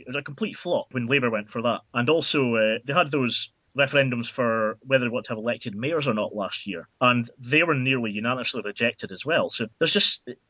was a complete flop when Labour went for that. And also, they had those referendums for whether they want to have elected mayors or not last year, and they were nearly unanimously rejected as well. So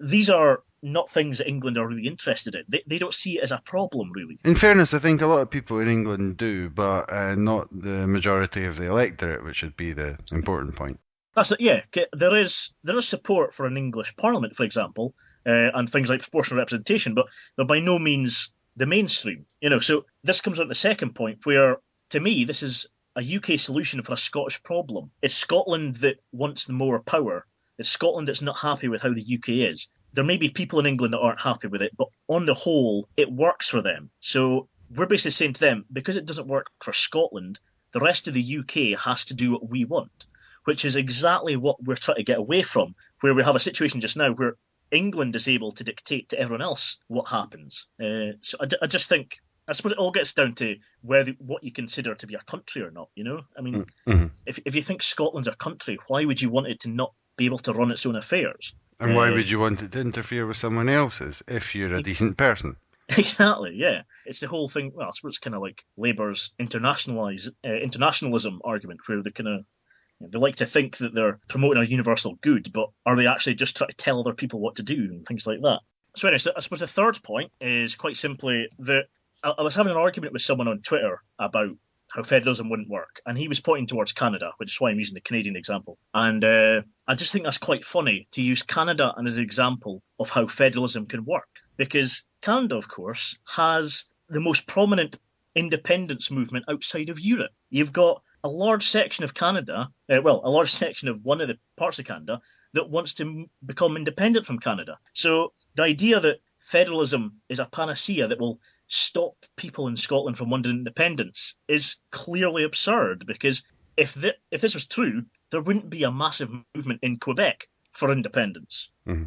these are not things that England are really interested in. They don't see it as a problem, really. In fairness, I think a lot of people in England do, but not the majority of the electorate, which would be the important point. That's it. Yeah, there is support for an English Parliament, for example, and things like proportional representation, but they're by no means the mainstream. So this comes on to the second point, where to me this is a UK solution for a Scottish problem. It's Scotland that wants more power. It's Scotland that's not happy with how the UK is. There may be people in England that aren't happy with it, but on the whole, it works for them. So we're basically saying to them, because it doesn't work for Scotland, the rest of the UK has to do what we want, which is exactly what we're trying to get away from, where we have a situation just now where England is able to dictate to everyone else what happens. So I just think, I suppose it all gets down to what you consider to be a country or not, I mean, if you think Scotland's a country, why would you want it to not be able to run its own affairs? And why would you want it to interfere with someone else's if you're a decent person? Exactly, yeah. It's the whole thing, well, I suppose it's kind of like Labour's internationalism argument, where they like to think that they're promoting a universal good, but are they actually just trying to tell other people what to do and things like that? So anyway, I suppose the third point is quite simply that I was having an argument with someone on Twitter about how federalism wouldn't work, and he was pointing towards Canada, which is why I'm using the Canadian example. And I just think that's quite funny to use Canada as an example of how federalism can work, because Canada, of course, has the most prominent independence movement outside of Europe. You've got a large section of Canada, a large section of one of the parts of Canada that wants to become independent from Canada. So the idea that federalism is a panacea that will stop people in Scotland from wanting independence is clearly absurd, because if this was true, there wouldn't be a massive movement in Quebec for independence. Mm-hmm.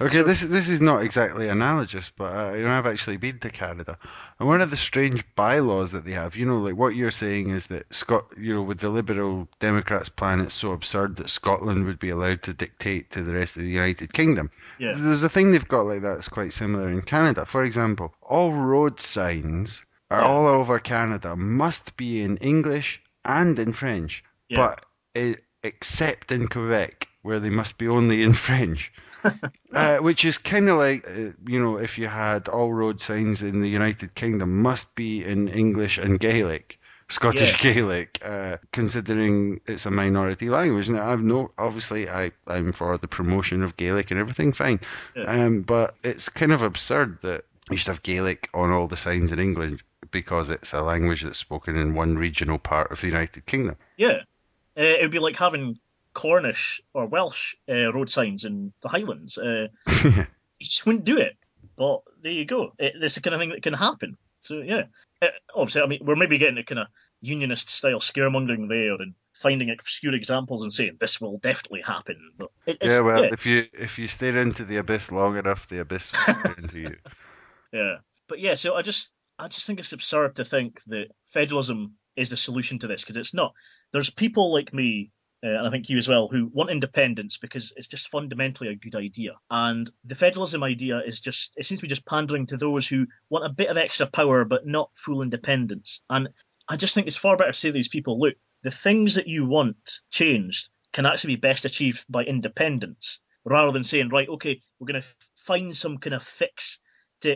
Okay, so, this is not exactly analogous, but I've actually been to Canada, and one of the strange bylaws that they have, like what you're saying is that with the Liberal Democrats' plan, it's so absurd that Scotland would be allowed to dictate to the rest of the United Kingdom. Yeah. There's a thing they've got like that that's quite similar in Canada. For example, all road signs all over Canada must be in English and in French, but except in Quebec, where they must be only in French. Which is kind of like, if you had all road signs in the United Kingdom must be in English and Gaelic, Scottish Gaelic, considering it's a minority language. Now, obviously I'm for the promotion of Gaelic and everything, fine. But it's kind of absurd that you should have Gaelic on all the signs in England because it's a language that's spoken in one regional part of the United Kingdom. Yeah. It would be like having Cornish or Welsh road signs in the Highlands. You just wouldn't do it. But there you go. It's the kind of thing that can happen. So, yeah. Obviously, I mean, we're maybe getting a kind of unionist-style scaremongering there and finding obscure examples and saying this will definitely happen. But if you stare into the abyss long enough, the abyss will stare into you. Yeah. But yeah, so I just think it's absurd to think that federalism is the solution to this, because it's not. There's people like me, and I think you as well, who want independence because it's just fundamentally a good idea. And the federalism idea it seems to be just pandering to those who want a bit of extra power but not full independence. And I just think it's far better to say to these people, look, the things that you want changed can actually be best achieved by independence, rather than saying, right, okay, we're going to find some kind of fix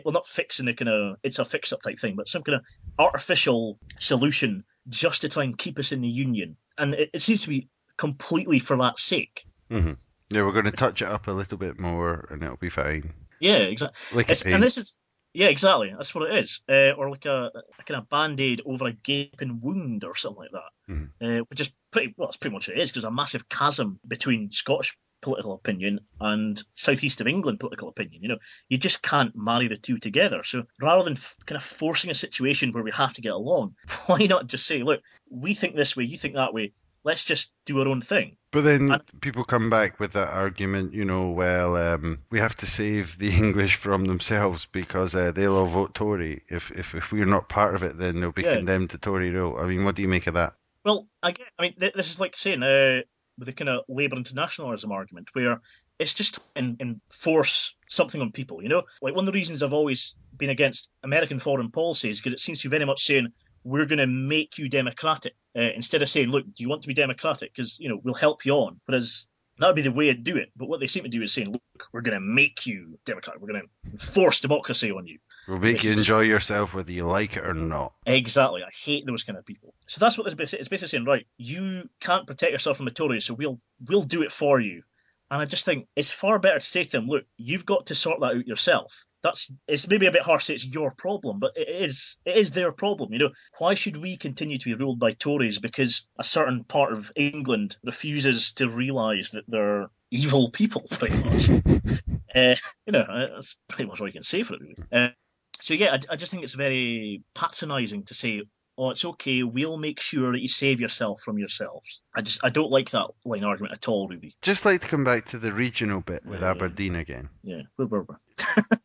not fix in a kind of, it's a fix-up type thing, but some kind of artificial solution just to try and keep us in the union. And it seems to be completely for that sake. Mm-hmm. Yeah, we're going to touch it up a little bit more and it'll be fine. Yeah, exactly. And this is, yeah, exactly. That's what it is. Or like a kind of band-aid over a gaping wound or something like that. Mm-hmm. Which is that's pretty much what it is, because there's a massive chasm between Scottish political opinion and southeast of England political opinion. You just can't marry the two together. So rather than kind of forcing a situation where we have to get along, why not just say, look, we think this way, you think that way, let's just do our own thing. But then people come back with that argument, we have to save the English from themselves because they'll all vote Tory. If we're not part of it, then they'll be condemned to Tory rule. I mean, what do you make of that? Well, this is like saying with the kind of Labour internationalism argument, where it's just enforce something on people, you know? Like, one of the reasons I've always been against American foreign policy is because it seems to be very much saying, we're going to make you democratic, instead of saying, look, do you want to be democratic? Because, you know, we'll help you on. Whereas that would be the way to do it. But what they seem to do is saying, look, we're going to make you democratic. We're going to force democracy on you. We'll make you enjoy yourself whether you like it or not. Exactly. I hate those kind of people. So that's what it's basically saying, right, you can't protect yourself from the Tories, so we'll do it for you. And I just think it's far better to say to them, look, you've got to sort that out yourself. It's maybe a bit harsh to say it's your problem, but it is their problem. You know, why should we continue to be ruled by Tories because a certain part of England refuses to realise that they're evil people, pretty much? You know, that's pretty much all you can say for it, really. So yeah, I just think it's very patronising to say, oh, it's okay, we'll make sure that you save yourself from yourselves. I don't like that line argument at all, really. Just like to come back to the regional bit with Aberdeen again. Yeah.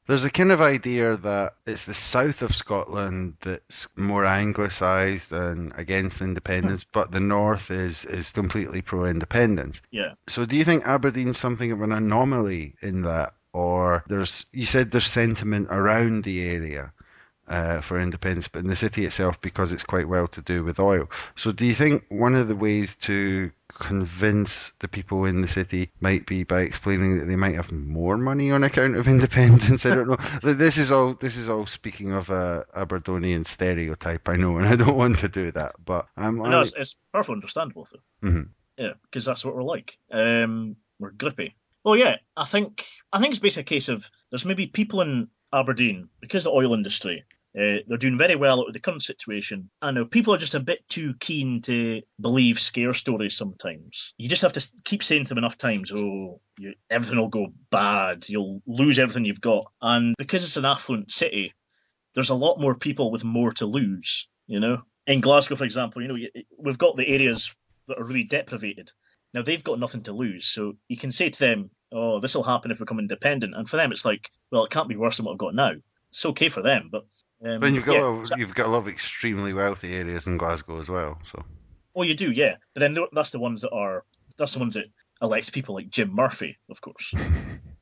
There's a kind of idea that it's the south of Scotland that's more anglicised and against independence, but the north is completely pro-independence. Yeah. So do you think Aberdeen's something of an anomaly in that? Or you said there's sentiment around the area for independence, but in the city itself, because it's quite well to do with oil. So do you think one of the ways to convince the people in the city might be by explaining that they might have more money on account of independence? I don't know. This is all speaking of a Aberdonian stereotype, I know, and I don't want to do that, but no, it's perfectly understandable though. Mm-hmm. Yeah, because that's what we're like. We're grippy. Well, yeah, I think it's basically a case of there's maybe people in Aberdeen, because of the oil industry, they're doing very well out of the current situation. I know people are just a bit too keen to believe scare stories sometimes. You just have to keep saying to them enough times, everything will go bad, you'll lose everything you've got. And because it's an affluent city, there's a lot more people with more to lose, you know? In Glasgow, for example, you know, we've got the areas that are really deprivated. Now, they've got nothing to lose, so you can say to them, oh, this will happen if we become independent. And for them, it's like, well, it can't be worse than what I've got now. It's okay for them, but... But you've got a lot of extremely wealthy areas in Glasgow as well. So. Oh, you do, yeah. But then that's the ones that elect people like Jim Murphy, of course.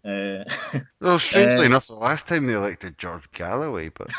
Well, strangely enough, the last time they elected George Galloway, but...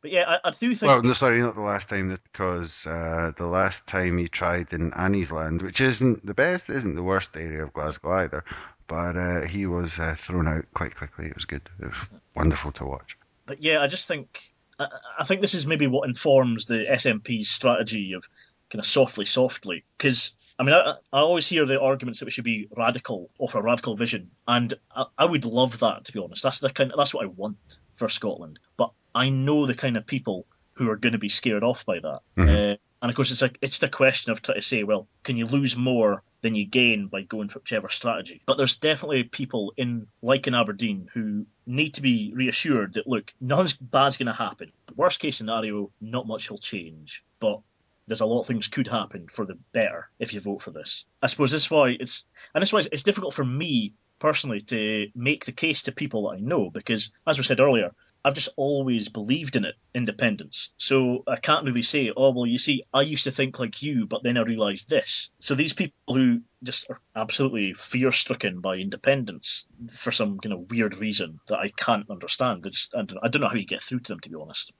But yeah, I do think... Well, no, sorry, not the last time, because the last time he tried in Annie's Land, which isn't the best, isn't the worst area of Glasgow either, but he was thrown out quite quickly. It was good. It was wonderful to watch. But yeah, I just think... I think this is maybe what informs the SNP's strategy of kind of softly, because... I mean, I always hear the arguments that we should be radical, offer a radical vision, and I would love that, to be honest. That's what I want for Scotland. But I know the kind of people who are going to be scared off by that. Mm-hmm. And of course, it's the question of trying to say, well, can you lose more than you gain by going for whichever strategy? But there's definitely people in Aberdeen who need to be reassured that, look, nothing bad's going to happen. Worst case scenario, not much will change. But there's a lot of things could happen for the better if you vote for this. I suppose that's why it's difficult for me personally to make the case to people that I know, because, as we said earlier, I've just always believed in it, independence. So I can't really say, oh, well, you see, I used to think like you, but then I realised this. So these people who just are absolutely fear-stricken by independence for some kind of weird reason that I can't understand, I don't know how you get through to them, to be honest.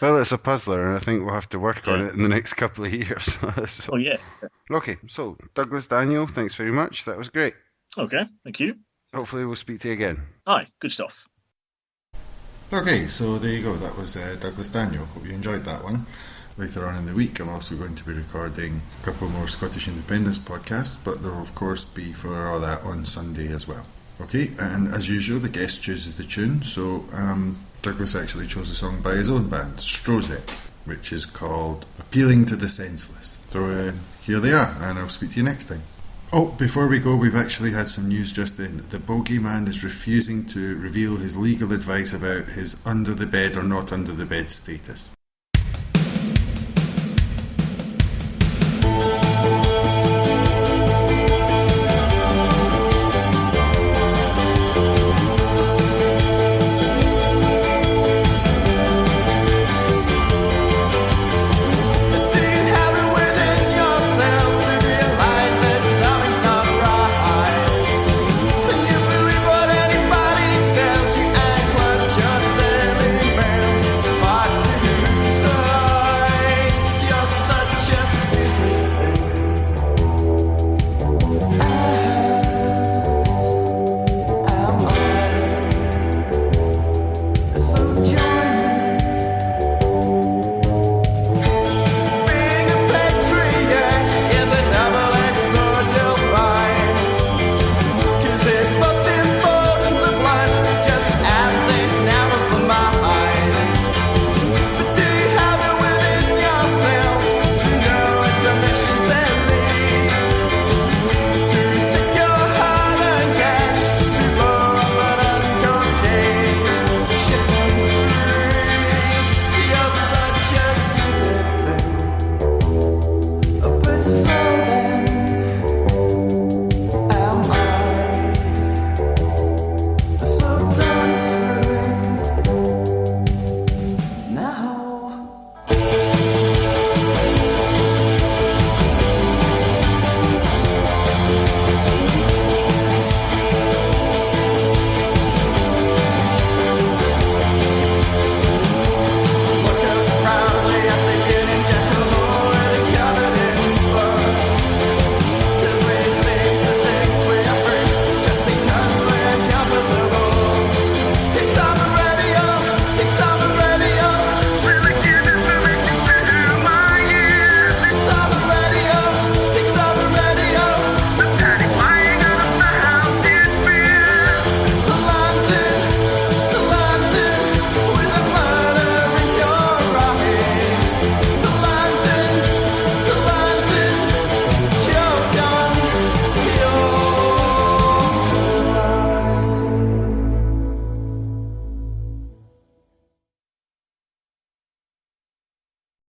Well, it's a puzzler, and I think we'll have to work on it in the next couple of years. So. Oh, yeah. Okay, so Douglas Daniel, thanks very much. That was great. Okay, thank you. Hopefully we'll speak to you again. Aye, good stuff. Okay, so there you go. That was Douglas Daniel. Hope you enjoyed that one. Later on in the week, I'm also going to be recording a couple more Scottish Independence podcasts, but there will, of course, be for all that on Sunday as well. Okay, and as usual, the guest chooses the tune, so Douglas actually chose a song by his own band, Strozet, which is called Appealing to the Senseless. So here they are, and I'll speak to you next time. Oh, before we go, we've actually had some news just in. The bogeyman is refusing to reveal his legal advice about his under the bed or not under the bed status.